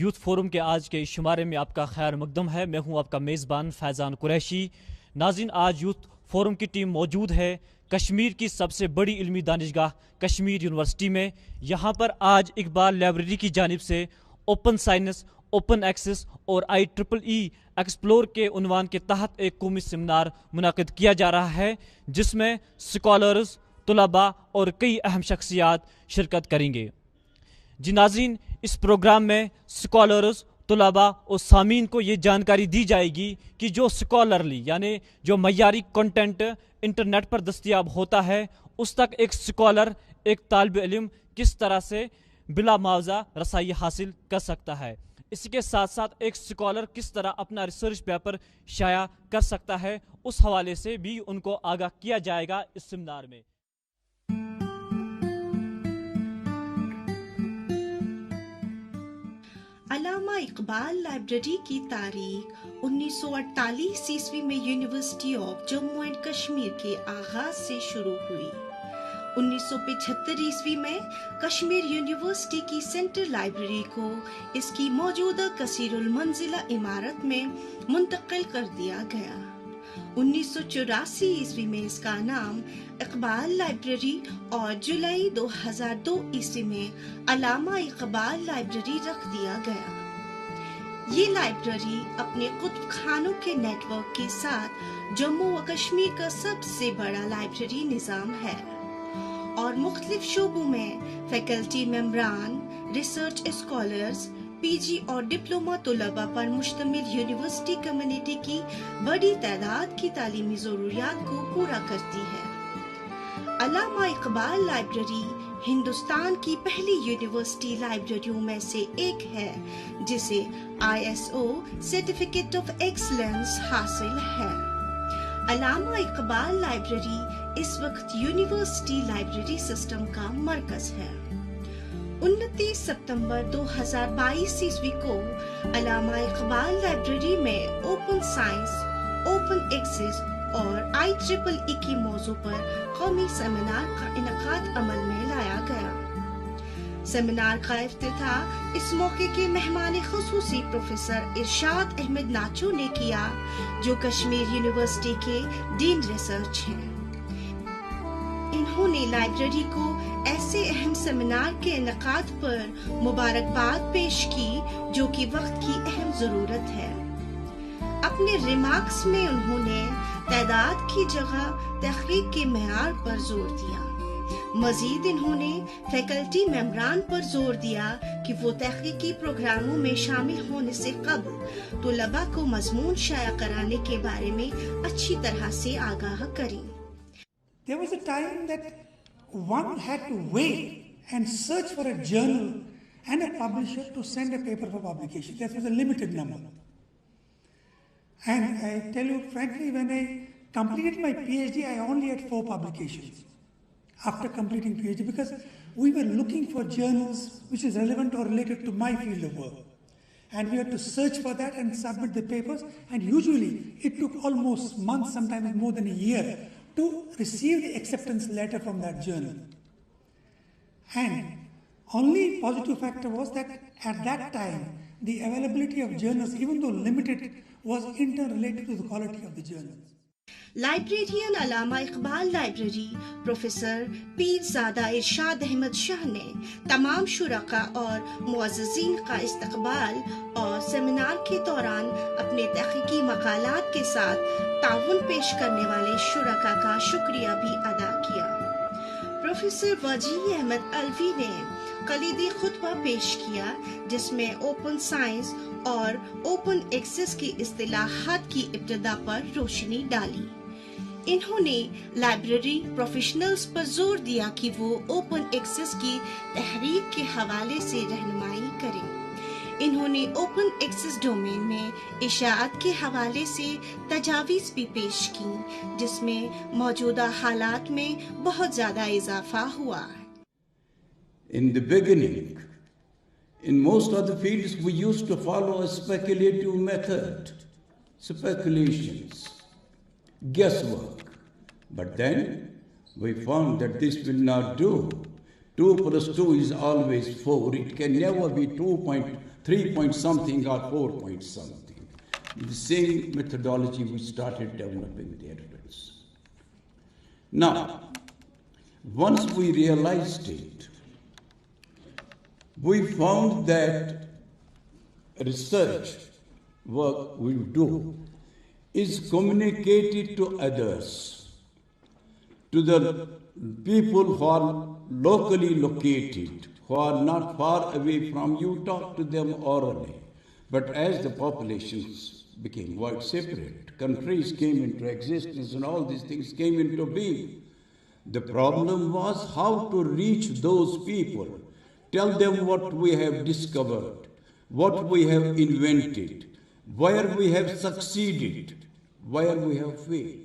Youth forum کے آج کے شمارے میں آپ کا خیر مقدم ہے. میں ہوں آپ کا میزبان فیضان قریشی. ناظرین، آج یوتھ فورم کی ٹیم موجود ہے کشمیر کی سب سے بڑی علمی دانشگاہ کشمیر یونیورسٹی میں. یہاں پر آج اقبال لائبریری کی جانب سے اوپن سائنس، اوپن ایکسس اور IEEE ایکسپلور کے عنوان کے تحت ایک قومی سیمینار منعقد کیا جا رہا ہے، جس میں اسکالرز، طلباء اور کئی اہم شخصیات شرکت کریں گے. جی ناظرین، اس پروگرام میں اسکالرز، طلباء اور سامعین کو یہ جانکاری دی جائے گی کہ جو اسکالرلی یعنی جو معیاری کنٹینٹ انٹرنیٹ پر دستیاب ہوتا ہے، اس تک ایک اسکالر، ایک طالب علم کس طرح سے بلا معاوضہ رسائی حاصل کر سکتا ہے. اسی کے ساتھ ساتھ ایک اسکالر کس طرح اپنا ریسرچ پیپر شائع کر سکتا ہے، اس حوالے سے بھی ان کو آگاہ کیا جائے گا اس سیمینار میں. علامہ اقبال لائبریری کی تاریخ 1948 عیسوی میں university of Jammu and Kashmir کے آغاز سے شروع ہوئی. 1975 عیسوی میں کشمیر یونیورسٹی کی سینٹرل لائبریری کو اس کی موجودہ کثیر المنزلہ عمارت میں منتقل کر دیا گیا. 1984 عیسوی میں اس کا نام اقبال لائبریری اور جولائی 2002 عیسوی میں علامہ اقبال لائبریری رکھ دیا گیا. یہ لائبریری اپنے کتب خانوں کے نیٹ ورک کے ساتھ جموں و کشمیر کا سب سے بڑا لائبریری نظام ہے اور مختلف شعبوں میں فیکلٹی ممبران، ریسرچ اسکالرز، PG اور ڈپلومہ طلباء پر مشتمل یونیورسٹی کمیونٹی کی بڑی تعداد کی تعلیمی ضروریات کو پورا کرتی ہے. علامہ اقبال لائبریری ہندوستان کی پہلی یونیورسٹی لائبریریوں میں سے ایک ہے جسے ISO سرٹیفکیٹ آف ایکسلنس حاصل ہے. علامہ اقبال لائبریری اس وقت یونیورسٹی لائبریری سسٹم کا مرکز ہے. 29 ستمبر 2022 عیسوی کو علامہ اقبال لائبریری میں اوپن سائنس، اوپن ایکسس اور IEEE کے موضوع پر قومی سیمینار کا انعقاد عمل میں لایا گیا. سیمینار کا افتتاح اس موقع کے مہمان خصوصی پروفیسر ارشاد احمد ناچو نے کیا، جو کشمیر یونیورسٹی کے ڈین ریسرچ ہیں. انہوں نے لائبریری کو ایسے اہم سیمینار کے انعقاد پر مبارکباد پیش کی جو کہ وقت کی اہم ضرورت ہے. اپنے ریمارکس میں انہوں نے تعداد کی جگہ تحقیق کے معیار پر زور دیا. مزید انہوں نے فیکلٹی ممبران پر زور دیا کہ وہ تحقیقی پروگراموں میں شامل ہونے سے قبل طلباء کو مضمون شائع کرانے کے بارے میں اچھی طرح سے آگاہ کریں. There was a time that one had to wait and search for a journal and a publisher to send a paper for publication. That was a limited number. And I tell you frankly, when I completed my PhD, I only had 4 publications after completing PhD, because we were looking for journals which is relevant or related to my field of work. And we had to search for that and submit the papers. And usually it took almost months, sometimes more than a year, to receive the acceptance letter from that journal. And only positive factor was that at that time, the availability of journals, even though limited, was interrelated to the quality of the journals. Librarian Allama Iqbal library professor پیر زادہ ارشاد احمد شاہ نے تمام شرکاء اور معززین کا استقبال اور seminar کے دوران اپنے تحقیقی مقالات کے ساتھ تعاون پیش کرنے والے شرکاء کا شکریہ بھی ادا کیا. پروفیسر وجیہ احمد الوی نے کلیدی خطبہ پیش کیا جس میں اوپن سائنس اور اوپن ایکسس کی اصطلاحات کی ابتدا پر روشنی ڈالی. انہوں نے لائبریری پروفیشنلز پر زور دیا کہ وہ اوپن ایکسس کی تحریک کے حوالے سے رہنمائی کریں. انہوں نے اوپن ایکسس ڈومین میں اشاعت کے حوالے سے تجاویز بھی پیش کی جس میں موجودہ حالات میں بہت زیادہ اضافہ ہوا. In the beginning, in most of the fields we used to follow a speculative method, speculations, guesswork. But then we found that this will not do. 2 + 2 is always 4. It can never be 3 point something or 4 point something. The same methodology we started developing the entrance. Now, once we realized it, we found that research work we do is communicated to others, to the people who are locally located, who are not far away from you, talk to them orally. But as the populations became quite separate, countries came into existence and all these things came into being, the problem was how to reach those people, tell them what we have discovered, what we have invented, where we have succeeded, where we have failed.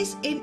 S.M.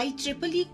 IEEE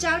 4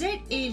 Z.A.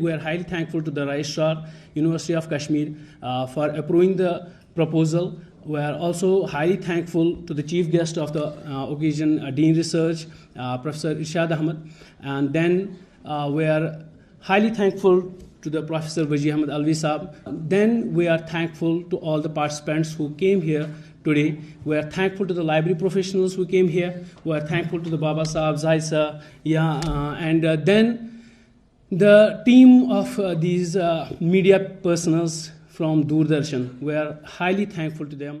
We are highly thankful to the Registrar, University of Kashmir, for approving the proposal. We are also highly thankful to the chief guest of the occasion, Dean Research, Professor Irshad Ahmed. And then we are highly thankful to the Professor Waji Ahmed Alvi Saab. Then we are thankful to all the participants who came here today. We are thankful to the library professionals who came here. We are thankful to the Baba Saab, Zahid Sir, and then the team of these media personals from Doordarshan. We are highly thankful to them.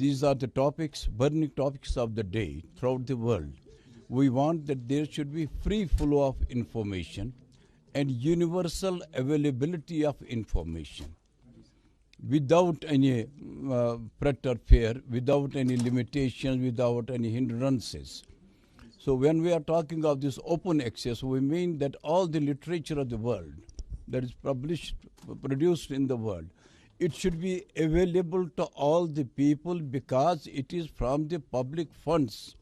These are the topics, burning topics of the day throughout the world. We want that there should be free flow of information and universal availability of information without any threat or fear, without any limitations, without any hindrances. So when we are talking of this open access, we mean that all the literature of the world that is produced in the world, it should be available to all the people because it is from the public funds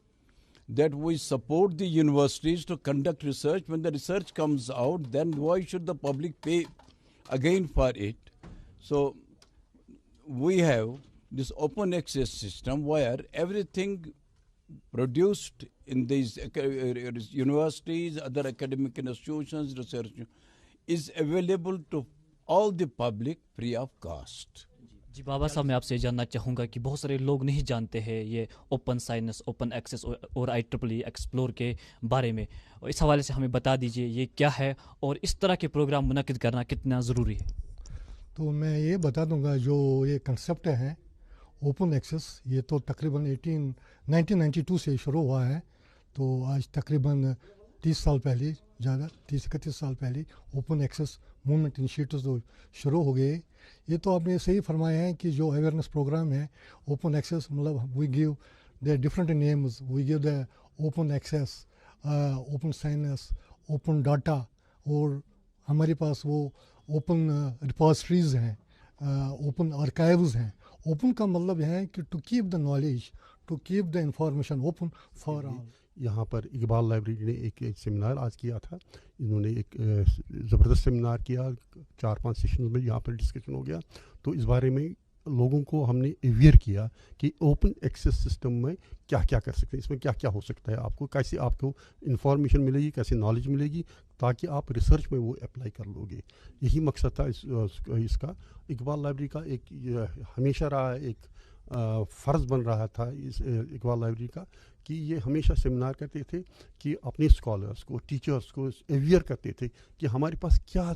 that we support the universities to conduct research. When the research comes out, then why should the public pay again for it? So we have this open access system where everything produced in these universities, other academic institutions, research, is available to all the public free of cost. جی بابا صاحب میں آپ سے جاننا چاہوں گا کہ بہت سارے لوگ نہیں جانتے ہیں یہ اوپن سائنس، اوپن ایکسیس اور IEEE ایکسپلور کے بارے میں. اس حوالے سے ہمیں بتا دیجئے یہ کیا ہے اور اس طرح کے پروگرام منعقد کرنا کتنا ضروری ہے. تو میں یہ بتا دوں گا جو یہ کنسیپٹ ہے اوپن ایکسیس، یہ تو تقریباً 1992 سے شروع ہوا ہے. تو آج تقریباً 30 سال پہلے، زیادہ 30-31 سال پہلے اوپن ایکسیس موومنٹ انیشیٹوز تو شروع ہو گئے. یہ تو آپ نے صحیح فرمایا ہے کہ جو اویئرنیس پروگرام ہے اوپن ایکسیس، مطلب we give the different names, we give the open access, open science, open data, اور ہمارے پاس وہ اوپن ریپازیٹریز ہیں، اوپن آرکائیوز ہیں. اوپن کا مطلب ہے کہ to keep the knowledge, to keep the information open for all. یہاں پر اقبال لائبریری نے ایک سیمینار آج کیا تھا. انہوں نے ایک زبردست سیمینار کیا، 4-5 سیشنز میں یہاں پر ڈسکشن ہو گیا. تو اس بارے میں لوگوں کو ہم نے اویئر کیا کہ اوپن ایکسیس سسٹم میں کیا کیا کر سکتے ہیں، اس میں کیا کیا ہو سکتا ہے، آپ کو کیسے آپ کو انفارمیشن ملے گی، کیسے نالج ملے گی، تاکہ آپ ریسرچ میں وہ اپلائی کر لو گے. یہی مقصد تھا اس کا. اقبال لائبریری کا ایک ہمیشہ رہا ایک فرض بن رہا تھا اس اقبال لائبریری کا کہ یہ ہمیشہ سیمینار کرتے تھے کہ اپنے اسکالرس کو، ٹیچرس کو اویئر کرتے تھے کہ ہمارے پاس کیا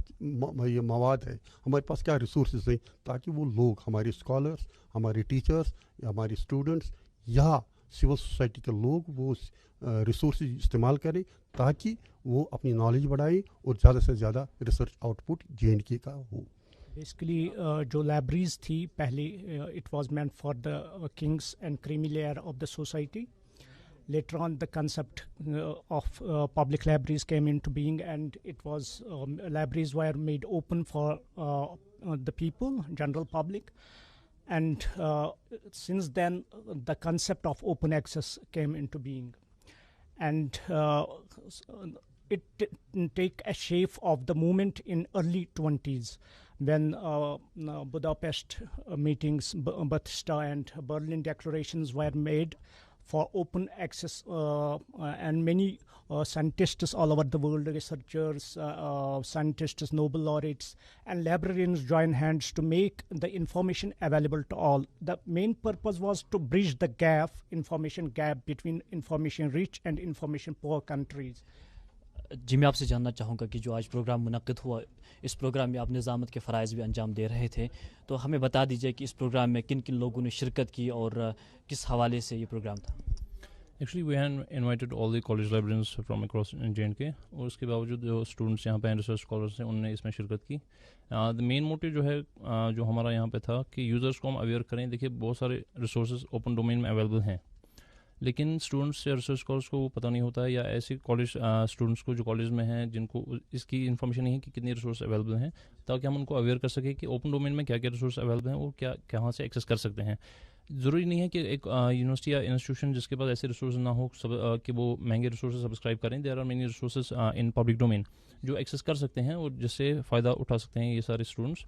یہ مواد ہے، ہمارے پاس کیا ریسورسز ہیں، تاکہ وہ لوگ، ہمارے اسکالرس، ہمارے ٹیچرس یا ہمارے اسٹوڈنٹس یا سول سوسائٹی کے لوگ وہ ریسورسز استعمال کریں تاکہ وہ اپنی نالج بڑھائیں اور زیادہ سے زیادہ ریسرچ آؤٹ پٹ JNK کا ہو. بیسکلی جو لائبریریز تھی پہلے it was meant for the kings and creamy layer of the society. Later on, the concept of public libraries came into being, and it was libraries were made open for the people, general public, and since then the concept of open access came into being, and it take a shape of the movement in early 20s when Budapest meetings, Batista and Berlin declarations were made for open access, and many scientists all over the world, researchers, scientists, Nobel laureates and librarians join hands to make the information available to all. The main purpose was to bridge the information gap between information rich and information poor countries. جی میں آپ سے جاننا چاہوں گا کہ جو آج programme منعقد ہوا، اس پروگرام میں آپ نظامت کے فرائض بھی انجام دے رہے تھے، تو ہمیں بتا دیجیے کہ اس پروگرام میں کن کن لوگوں نے شرکت کی اور کس حوالے سے یہ پروگرام تھا. Actually, we had invited all the college librarians from across JNK, اور اس کے باوجود جو اسٹوڈنٹس یہاں پہ ریسرچ اسکالرس ہیں انہوں نے اس میں شرکت کی. دا مین موٹیو جو ہے جو ہمارا یہاں پہ تھا کہ یوزرس کو ہم اویئر کریں. دیکھیے بہت سارے ریسورسز اوپن ڈومین میں اویلیبل ہیں، لیکن اسٹوڈنٹس یا ریسرچ اسکالرس کو وہ پتہ نہیں ہوتا ہے، یا ایسے کالج اسٹوڈنٹس کو جو کالج میں ہیں جن کو اس کی انفارمیشن نہیں ہے کہ کتنی ریسورس اویلیبل ہیں، تاکہ ہم ان کو اویئر کر سکیں کہ اوپن ڈومین میں کیا کیا ریسورس اویلیبل ہیں اور کیا کہاں سے ایکسیس کر سکتے ہیں. ضروری نہیں ہے کہ ایک یونیورسٹی یا انسٹیٹیوشن جس کے پاس ایسے ریسورسز نہ ہو کہ وہ مہنگے ریسورسز سبسکرائب کریں. There are many resources in public domain جو ایکسیس کر سکتے ہیں اور جس سے فائدہ اٹھا سکتے ہیں یہ سارے اسٹوڈنٹس.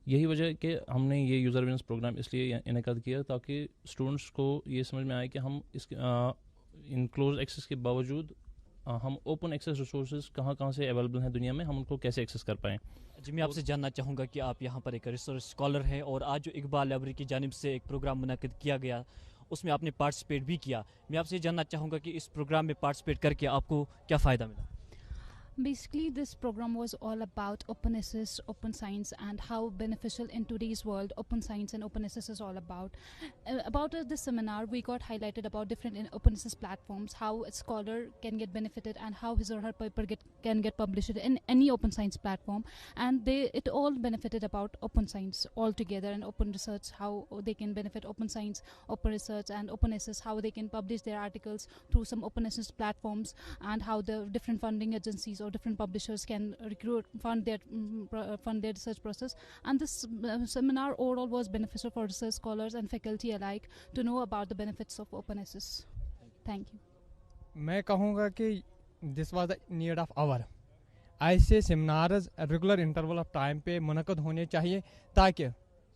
یہی وجہ ہے کہ ہم نے یہ یوزر اویئرنیس پروگرام اس لیے انعقاد کیا تاکہ اسٹوڈنٹس کو یہ سمجھ میں آئے کہ ہم اس ان کلوز ایکسیس کے باوجود ہم اوپن ایکسیس ریسورسز کہاں سے اویلیبل ہیں دنیا میں، ہم ان کو کیسے ایکسیس کر پائیں. جی میں آپ سے جاننا چاہوں گا کہ آپ یہاں پر ایک ریسرچ اسکالر ہیں اور آج جو اقبال لائبریری کی جانب سے ایک پروگرام منعقد کیا گیا اس میں آپ نے پارٹیسپیٹ بھی کیا. میں آپ سے جاننا چاہوں گا کہ اس پروگرام میں پارٹیسپیٹ کر کے آپ کو کیا فائدہ ملا. Basically, this program was all about open access, open science, and how beneficial in today's world open science and open access is all about. About this seminar, we got highlighted about different open access platforms, how a scholar can get benefited, and how his or her paper can get published in any open science platform. And it all benefited about open science altogether and open research, how they can benefit open science, open research, and open access, how they can publish their articles through some open access platforms, and how the different funding agencies or different publishers can fund their research process. And this seminar overall was beneficial for research scholars and faculty alike to know about the benefits of open access. Thank you. میں کہوں گا کہ this was the need of hour. ایسے seminars regular interval of time پہ منعقد ہونے چاہیے تاکہ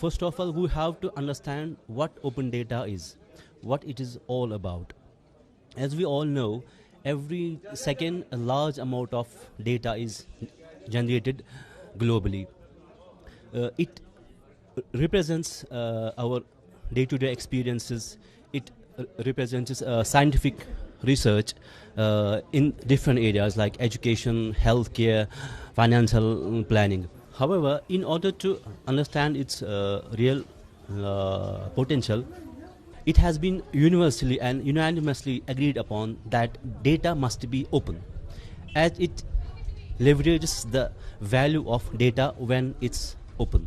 First of all, we have to understand what open data is, what it is all about. As we all know, every second a large amount of data is generated globally. It represents our day-to-day experiences. It represents scientific research in different areas like education, healthcare, financial planning. However, in order to understand its real potential, it has been universally and unanimously agreed upon that data must be open, as it leverages the value of data when it's open.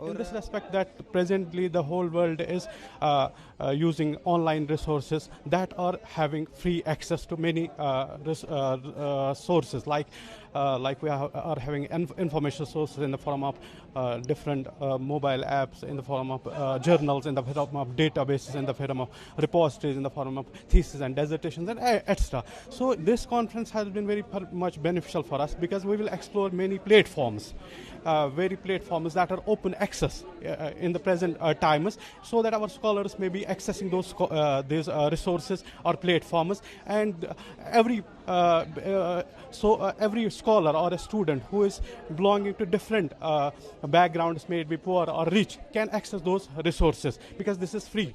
In this respect, that presently the whole world is using online resources that are having free access to many sources, like we are having information sources in the form of different mobile apps, in the form of journals, in the form of databases, in the form of repositories, in the form of theses and dissertations, and etc. So this conference has been very much beneficial for us because we will explore many platforms. Platforms that are open access in the present times, so that our scholars may be accessing these resources or platforms, and every scholar or a student who is belonging to different backgrounds, may it be poor or rich, can access those resources because this is free.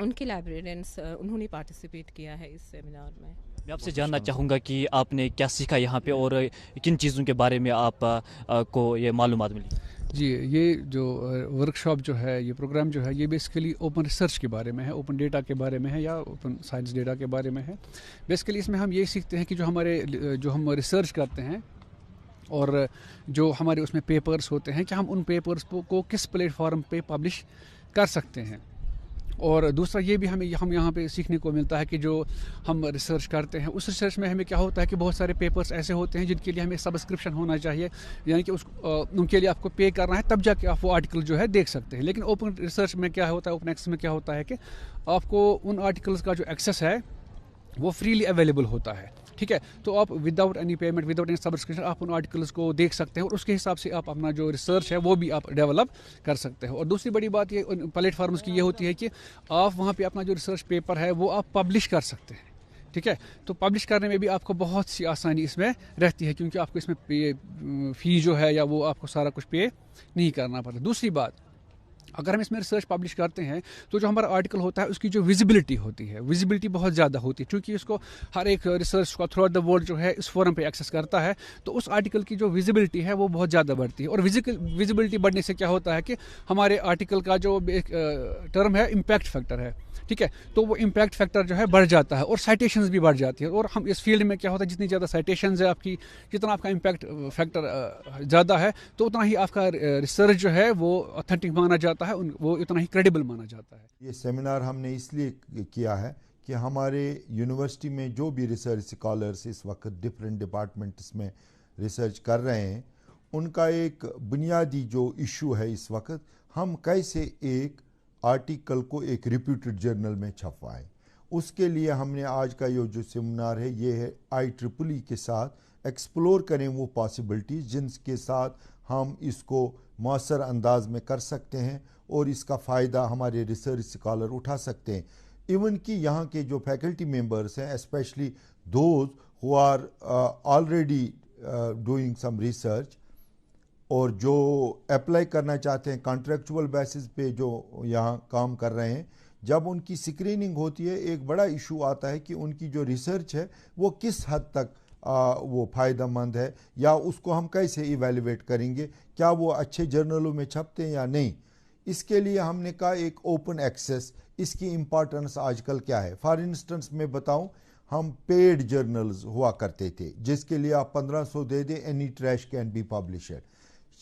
ان کے لائبریرینس انہوں نے participate کیا ہے اس seminar میں. میں آپ سے جاننا چاہوں گا کہ آپ نے کیا سیکھا یہاں پہ اور کن چیزوں کے بارے میں آپ کو یہ معلومات ملی؟ جی یہ جو ورک شاپ جو ہے, یہ پروگرام جو ہے, یہ بیسیکلی اوپن ریسرچ کے بارے میں ہے, اوپن ڈیٹا کے بارے میں ہے یا اوپن سائنس ڈیٹا کے بارے میں ہے. بیسیکلی اس میں ہم یہ سیکھتے ہیں کہ جو ہم ریسرچ کرتے ہیں اور جو ہمارے اس میں پیپرز ہوتے ہیں کہ ہم ان پیپرز کو کس پلیٹ فارم پہ پبلش کر سکتے ہیں. اور دوسرا یہ بھی ہم یہاں پہ سیکھنے کو ملتا ہے کہ جو ہم ریسرچ کرتے ہیں اس ریسرچ میں ہمیں کیا ہوتا ہے کہ بہت سارے پیپرز ایسے ہوتے ہیں جن کے لیے ہمیں سبسکرپشن ہونا چاہیے, یعنی کہ ان کے لیے آپ کو پے کرنا ہے تب جا کے آپ وہ آرٹیکل جو ہے دیکھ سکتے ہیں. لیکن اوپن ریسرچ میں کیا ہوتا ہے, اوپن ایکسس میں کیا ہوتا ہے کہ آپ کو ان آرٹیکلز کا جو ایکسیس ہے وہ فریلی اویلیبل ہوتا ہے. ٹھیک ہے, تو آپ without any payment, without any subscription آپ ان آرٹیکلس کو دیکھ سکتے ہیں اور اس کے حساب سے آپ اپنا جو ریسرچ ہے وہ بھی آپ ڈیولپ کر سکتے ہیں. اور دوسری بڑی بات یہ پلیٹ فارمز کی یہ ہوتی ہے کہ آپ وہاں پہ اپنا جو ریسرچ پیپر ہے وہ آپ پبلش کر سکتے ہیں. ٹھیک ہے, تو پبلش کرنے میں بھی آپ کو بہت سی آسانی اس میں رہتی ہے کیونکہ آپ کو اس میں فی جو ہے یا وہ آپ کو سارا کچھ پے نہیں کرنا پڑتا. دوسری بات, اگر ہم اس میں ریسرچ پبلش کرتے ہیں تو جو ہمارا آرٹیکل ہوتا ہے اس کی جو ویزیبلٹی ہوتی ہے, ویزیبلٹی بہت زیادہ ہوتی ہے کیونکہ اس کو ہر ایک ریسرچ کو تھرو آؤٹ دا ورلڈ جو ہے اس فورم پہ ایکسیس کرتا ہے, تو اس آرٹیکل کی جو ویزیبلٹی ہے وہ بہت زیادہ بڑھتی ہے. اور ویزیبلٹی بڑھنے سے کیا ہوتا ہے کہ ہمارے آرٹیکل کا جو ایک ٹرم ہے امپیکٹ فیکٹر ہے. ٹھیک ہے, تو وہ امپیکٹ فیکٹر جو ہے بڑھ جاتا ہے اور سائٹیشنز بھی بڑھ جاتی ہے. اور ہم اس فیلڈ میں کیا ہوتا ہے جتنی زیادہ سائٹیشنز ہے آپ کی, جتنا آپ کا امپیکٹ فیکٹر زیادہ ہے تو اتنا ہی آپ کا ریسرچ جو ہے وہ اوتھینٹک مانا جاتا ہے, وہ اتنا ہی کریڈیبل مانا جاتا ہے. یہ سیمینار ہم نے اس لیے کیا ہے کہ ہمارے یونیورسٹی میں جو بھی ریسرچ اسکالرس اس وقت ڈفرینٹ ڈپارٹمنٹس میں ریسرچ کر رہے ہیں, ان کا ایک بنیادی جو ایشو ہے اس وقت, ہم کیسے ایک آرٹیکل کو ایک ریپیوٹڈ جرنل میں چھپوائیں. اس کے لیے ہم نے آج کا یہ جو سیمینار ہے یہ ہے IEEE کے ساتھ ایکسپلور کریں وہ پاسبلٹیز جن کے ساتھ ہم اس کو مؤثر انداز میں کر سکتے ہیں اور اس کا فائدہ ہمارے ریسرچ اسکالر اٹھا سکتے ہیں. ایون کہ یہاں کے جو فیکلٹی ممبرس ہیں, especially those who are already doing some research, اور جو اپلائی کرنا چاہتے ہیں کانٹریکچول بیسس پہ جو یہاں کام کر رہے ہیں, جب ان کی اسکریننگ ہوتی ہے ایک بڑا ایشو آتا ہے کہ ان کی جو ریسرچ ہے وہ کس حد تک وہ فائدہ مند ہے یا اس کو ہم کیسے ایویلیویٹ کریں گے, کیا وہ اچھے جرنلوں میں چھپتے ہیں یا نہیں. اس کے لیے ہم نے کہا ایک اوپن ایکسیس, اس کی امپارٹنس آج کل کیا ہے. فار انسٹنس میں بتاؤں, ہم پیڈ جرنلز ہوا کرتے تھے جس کے لیے آپ 1500 دے دیں, any trash can be published.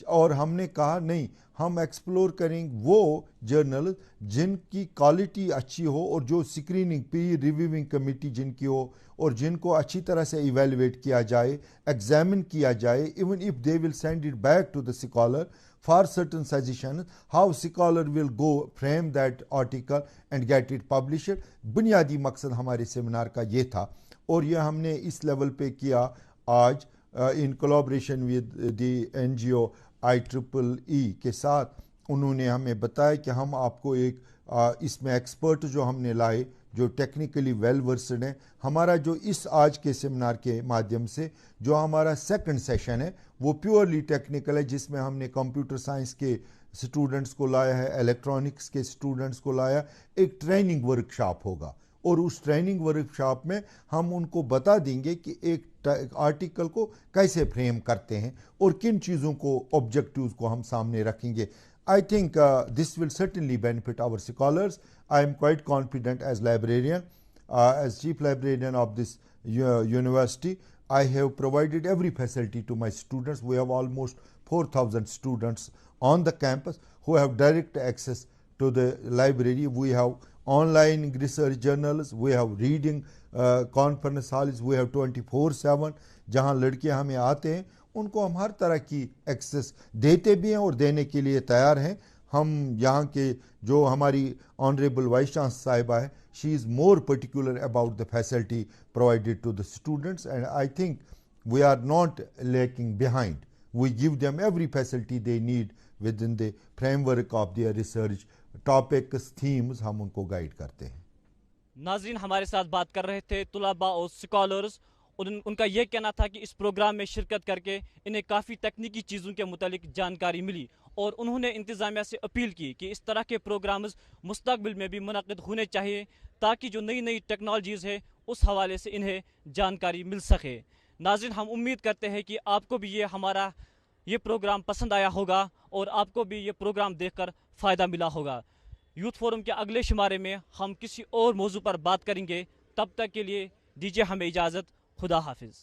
اور ہم نے کہا نہیں, ہم ایکسپلور کریں وہ جرنل جن کی کوالٹی اچھی ہو اور جو اسکریننگ پی ریویونگ کمیٹی جن کی ہو اور جن کو اچھی طرح سے ایویلویٹ کیا جائے, ایگزامن کیا جائے, even if they will send it back to the scholar for certain suggestion how scholar will go frame that article and get it published. بنیادی مقصد ہمارے سیمینار کا یہ تھا اور یہ ہم نے اس لیول پہ کیا آج in collaboration with the NGO IEEE کے ساتھ. انہوں نے ہمیں بتایا کہ ہم آپ کو ایک اس میں ایکسپرٹ جو ہم نے لائے جو ٹیکنیکلی ویل ورسڈ ہیں. ہمارا جو اس آج کے سیمینار کے مادھیم سے جو ہمارا سیکنڈ سیشن ہے وہ پیورلی ٹیکنیکل ہے, جس میں ہم نے کمپیوٹر سائنس کے اسٹوڈنٹس کو لایا ہے, الیکٹرانکس کے اسٹوڈنٹس کو لایا. ایک ٹریننگ ورک شاپ ہوگا اور اس ٹریننگ ورک شاپ میں ہم ان کو بتا دیں گے کہ ایک آرٹیکل کو کیسے فریم کرتے ہیں اور کن چیزوں کو آبجیکٹیوز کو ہم سامنے رکھیں گے. I think this will certainly benefit our scholars. I am quite confident as librarian, as chief librarian of this university. I have provided every facility to my students. We have almost 4,000 students on the campus who have direct access to the library. We have online research journals, we have reading conference halls, we have 24/7 جہاں لڑکے ہمیں آتے ہیں ان کو ہم ہر طرح کی access دیتے بھی ہیں اور دینے کے لیے تیار ہیں. ہم یہاں کے جو ہماری آنریبل وائس چانسلر صاحبہ ہے, she is more particular about the facility provided to the students and I think we are not lacking behind. We give them every facility they need with in the framework of their research topics, themes ہم ان کو guide کرتے ہیں. ناظرین, ہمارے ساتھ بات کر رہے تھے طلباء اور اسکالرز. ان کا یہ کہنا تھا کہ اس پروگرام میں شرکت کر کے انہیں کافی تکنیکی چیزوں کے متعلق جانکاری ملی اور انہوں نے انتظامیہ سے اپیل کی کہ اس طرح کے پروگرامز مستقبل میں بھی منعقد ہونے چاہیے تاکہ جو نئی نئی ٹیکنالوجیز ہے اس حوالے سے انہیں جانکاری مل سکے. ناظرین، ہم امید کرتے ہیں کہ آپ کو بھی یہ پروگرام پسند آیا ہوگا اور آپ کو بھی یہ پروگرام دیکھ کر فائدہ ملا ہوگا. یوتھ فورم کے اگلے شمارے میں ہم کسی اور موضوع پر بات کریں گے. تب تک کے لیے دیجیے ہمیں اجازت. خدا حافظ.